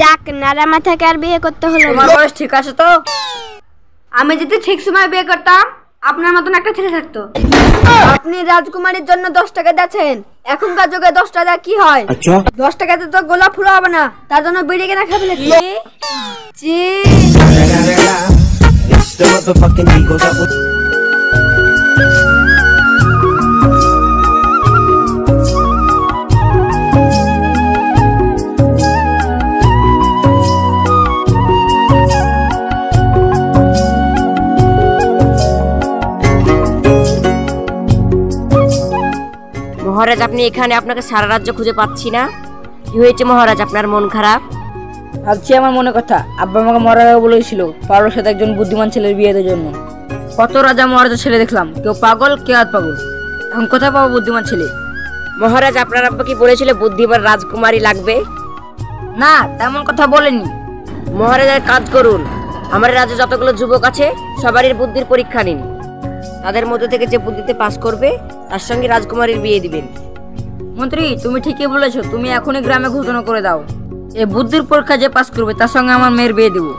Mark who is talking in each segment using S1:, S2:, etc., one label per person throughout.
S1: যাক, নারা মাথাকে আর বিয়ে করতে হলো না।
S2: তোমার বয়স ঠিক আছে তো?
S3: আমি যদি ঠিক সময় বিয়ে করতাম আপনার মতন একটা ছেলে থাকতো। আপনি রাজকুমারীর জন্য 10 টাকা দিচ্ছেন, এখনকার যুগে 10 টাকা কি হয়? 10 টাকাতে তো গোলাপ ফুল হবে না, তার জন্য বিড়ি কেনা খাবে নাকি? জি
S2: মহারাজ, আপনি এখানে, আপনাকে সারা রাজ্য খুঁজে পাচ্ছি না। কি হয়েছে মহারাজ, আপনার মন খারাপ?
S4: ভাবছি আমার মনে কথা, আব্বা আমাকে মরার আগে বলেছিল পারোর সাথে একজন বুদ্ধিমান ছেলের বিয়ে দেওয়ার জন্য। কত রাজা মহারাজা ছেলে দেখলাম, কেউ পাগল কেউ আর পাগল, এখন কোথায় পাবো বুদ্ধিমান ছেলে?
S2: মহারাজ, আপনার আব্বা কি বলেছিল বুদ্ধিমান রাজকুমারী লাগবে?
S4: না, তেমন কথা বলেনি।
S2: মহারাজ, এক কাজ করুন, আমার রাজ্যে যতগুলো যুবক আছে সবারই বুদ্ধির পরীক্ষা নিন। তাদের মধ্যে থেকে যে বুদ্ধিতে পাস করবে তার সঙ্গে রাজকুমারীর বিয়ে দিবেন।
S4: মন্ত্রী, তুমি ঠিকই বলেছো, তুমি এখনই গ্রামে ঘোষণা করে দাও, এই বুদ্ধির পরীক্ষা যে পাস করবে তার সঙ্গে আমার মেয়ের বিয়ে দেবো।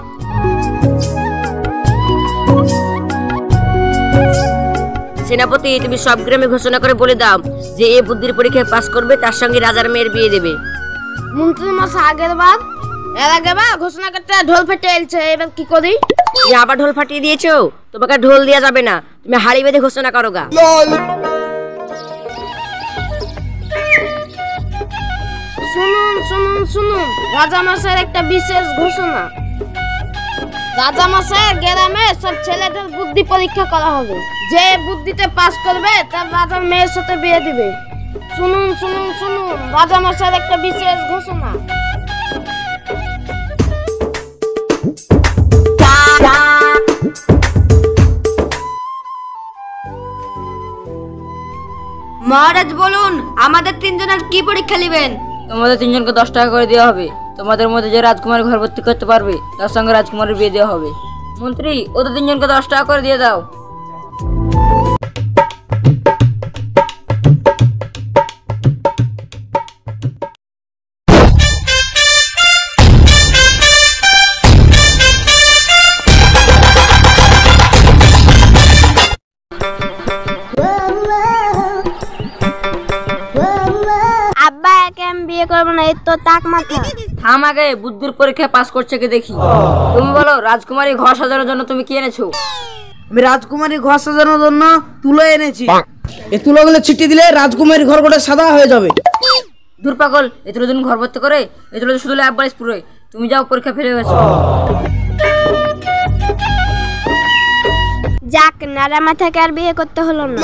S2: সেনাপতি, তুমি সব গ্রামে ঘোষণা করে বলে দাও যে এই বুদ্ধির পরীক্ষায় পাস করবে তার সঙ্গে রাজার মেয়ের বিয়ে দেবে।
S1: মন্ত্রী মশাই, এর আগেবার ঘোষণা করতে ঢোল ফেটে এলছে, এবার কি করি?
S2: তুমি আবার ঢোল ফাটিয়ে দিয়েছো, তোমাকে ঢোল দেওয়া যাবে না, তুমি হাড়ি বেঁধে ঘোষণা করো গা।
S1: শুনুন শুনুন শুনুন, রাজামশাইয়ের একটা বিশেষ ঘোষণা। রাজামশাইয়ের গ্রামে সব ছেলেদের বুদ্ধি পরীক্ষা করা হবে, যে বুদ্ধিতে পাস করবে তার রাজার মেয়ের সাথে বিয়ে দিবে। শুনুন শুনুন শুনুন, রাজামশাইয়ের একটা বিশেষ ঘোষণা।
S3: মহারাজ বলুন, আমাদের 3 জনের কি পরীক্ষা নেবেন?
S4: তোমাদের 3 জনকে 10 টাকা করে দেওয়া হবে। তোমাদের মধ্যে যে রাজকুমারী ঘর ভর্তি করতে পারবে তার সঙ্গে রাজকুমারীর বিয়ে দেওয়া হবে। মন্ত্রী, ওদের 3 জনকে 10 টাকা করে দিয়ে দাও।
S1: আব্বা, একে আমি বিয়ে করবো না, এর তো তাক মাথা।
S4: থাম, আগে বুদ্ধির পরীক্ষায় পাস করছে কি দেখি। তুমি বলো, রাজকুমারী ঘর সাজানোর জন্য তুমি কি এনেছো?
S5: আমি রাজকুমারী ঘর সাজানোর জন্য তুলো এনেছি। এই তুলোগুলো ছিটিয়ে দিলে রাজকুমারী ঘর গোটা সাদা হয়ে যাবে।
S4: দূর পাগল, এগুলো দিন ঘর ভর্তি করে, এগুলো শুধু একবার পুরোই। তুমি যাও, পরীক্ষা ফেলে গেছো।
S1: যাক, নারা মাথাকে আর বিয়ে করতে হলো না।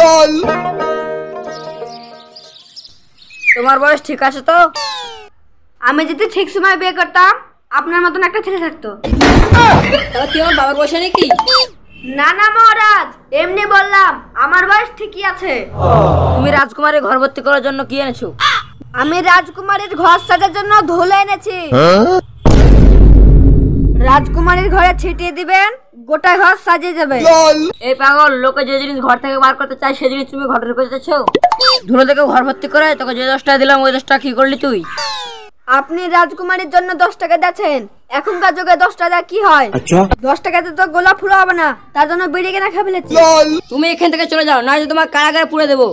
S4: তোমার বয়স ঠিক আছে তো?
S3: আমি যদি ঠিক সময় বিয়ে করতাম আপনার মতন একটা ছেলে থাকতো।
S4: তাহলে কি আমার বাবার বয়স নাকি?
S3: না না মহারাজ, এমনি বললাম, আমার বয়স ঠিকই আছে।
S4: তুমি রাজকুমারী ঘর ভর্তি করার জন্য কি এনেছো?
S3: আমি রাজকুমারীর ঘর সাজার জন্য ধুলো এনেছি। রাজকুমারীর ঘরে ছিটিয়ে দিবেন, গোটা ঘর সাজিয়ে যাবে।
S4: এই পাগল, লোকে যে জিনিস ঘর থেকে বার করতে চায় সেই জিনিস তুমি ঘরে ঢুকে যাচ্ছ। ধুলো থেকে ঘর ভর্তি করে তোকে যে 10 টাকা দিলাম ওই 10 টাকা কি করলি তুই?
S3: আপনি রাজকুমারীর জন্য 10 টাকা দিচ্ছেন, এখনকার যুগে 10 টাকা কি হয়? 10 টাকাতে তো গোলাপ ফুল হবে না, তার জন্য বিড়ি কেনা খাবে নাকি?
S4: তুমি এখান থেকে চলে যাও, নয়তো তোমার কারাগারে পুড়ে দেবো।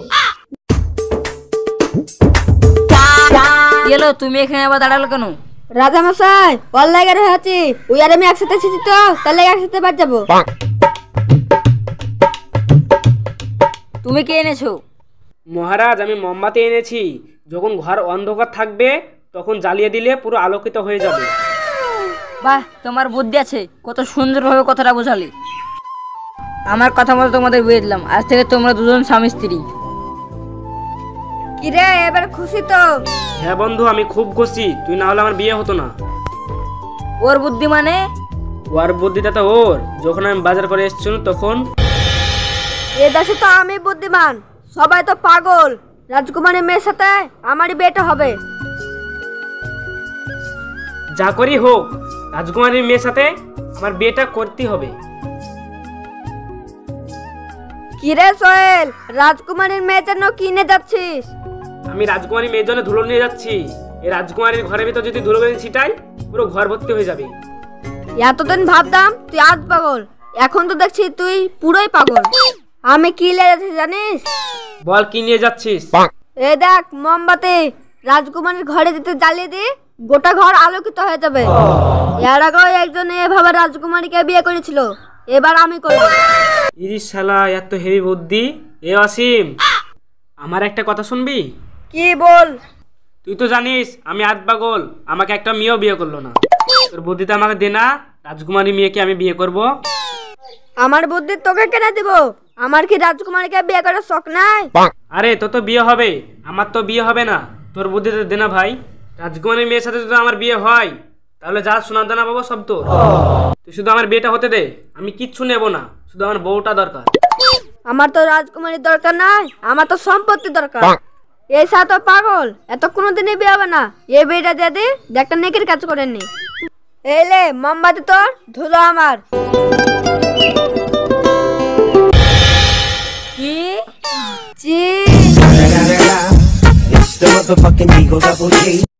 S4: এলো, তুমি এখানে আবার দাঁড়ালো কেন?
S3: রাজামশাই, অনলাইনে হয়েছি, ওই আর আমি একসাথে এসেছি তো, তাহলে একসাথে বাদ যাবো।
S4: তুমি কি এনেছো?
S6: মহারাজ, আমি মোমবাতি এনেছি। যখন ঘর অন্ধকার থাকবে তখন জ্বালিয়ে দিলে পুরো আলোকিত হয়ে যাবে।
S4: বাহ, তোমার বুদ্ধি আছে, কত সুন্দরভাবে কথাটা বোঝালে। আমার কথা মতো তোমাদের বিয়ে দিলাম, আজ থেকে তোমরা দুজন স্বামী স্ত্রী।
S3: কিরে, এবার খুশি তো?
S6: হ্যাঁ বন্ধু, আমি খুব খুশি। তুই না হলে আমার বিয়ে হতো না।
S4: ওর বুদ্ধি মানে?
S6: ওর বুদ্ধিটা তো ওর, যখন আমি বাজার করে এসেছিল তখন।
S3: এ দেশে তো আমি বুদ্ধিমান, সবাই তো পাগল। রাজকুমারীর মেয়ের সাথে আমারই বিয়েটা হবে।
S6: যা করি হোক, রাজকুমারীর মেয়ের সাথে আমার বিয়েটা করতে হবে।
S3: কিরে সোহেল, রাজকুমারীর মেয়ের জন্য কিনে যাচ্ছিস?
S6: আমি রাজকুমারী মেয়ের জন্য ধুলো নিয়ে যাচ্ছি। এই রাজকুমারীর ঘরের ভিতর যদি ধুলো বেঁধে ছিটাই পুরো ঘর ভর্তি হয়ে যাবে।
S3: এতদিন ভাবতাম তুই আজ পাগল, এখন তো দেখছি তুই পুরোই পাগল। আমি কি লেগেছি জানিস?
S6: বল কি নিয়ে যাচ্ছিস?
S3: এই দেখ মোমবাতি, রাজকুমারীর ঘরে যেতে জ্বালিয়ে দি, গোটা ঘর আলোকিত হয়ে যাবে। এর আগেও একজন এভাবে রাজকুমারীকে বিয়ে করেছিল, এবার আমি করব।
S6: ইরিশ শালা এত হেভি বুদ্ধি। এ অসীম, আমার একটা কথা শুনবি?
S3: কি বল?
S6: তুই তো জানিস আমি আধ পাগল, আমাকে একটা মেয়েও বিয়ে করলো না। তোর বুদ্ধিতে আমাকে দে না, রাজকুমারী মেয়েকে আমি বিয়ে করব।
S3: আমার বুদ্ধি তোকে কেন দিব? আমার কি রাজকুমারীকে বিয়ে করার শখ নাই?
S6: আরে তোর তো বিয়ে হবে, আমার তো বিয়ে হবে না। তোর বুদ্ধিতে দে না ভাই। রাজকুমারীর মেয়ের সাথে যদি আমার বিয়ে হয়, তাহলে যা সোনা দানা পাবো সব তোর। তুই শুধু আমার বিয়েটা হতে দে, আমি কিচ্ছু নেব না, শুধু আমার বউটা দরকার।
S3: আমার তো রাজকুমারীর দরকার নাই, আমার তো সম্পত্তি দরকার। এই সা তো পাগল, এত কোনোদিনই বিয়ে হবে না। এই বিয়েটা দিয়ে দি, একটা নেকির কাজ করেননি। এলে মোমবাতি তোর, ধুলো আমার। কি চি
S7: It's the motherfucking Eagle Double G.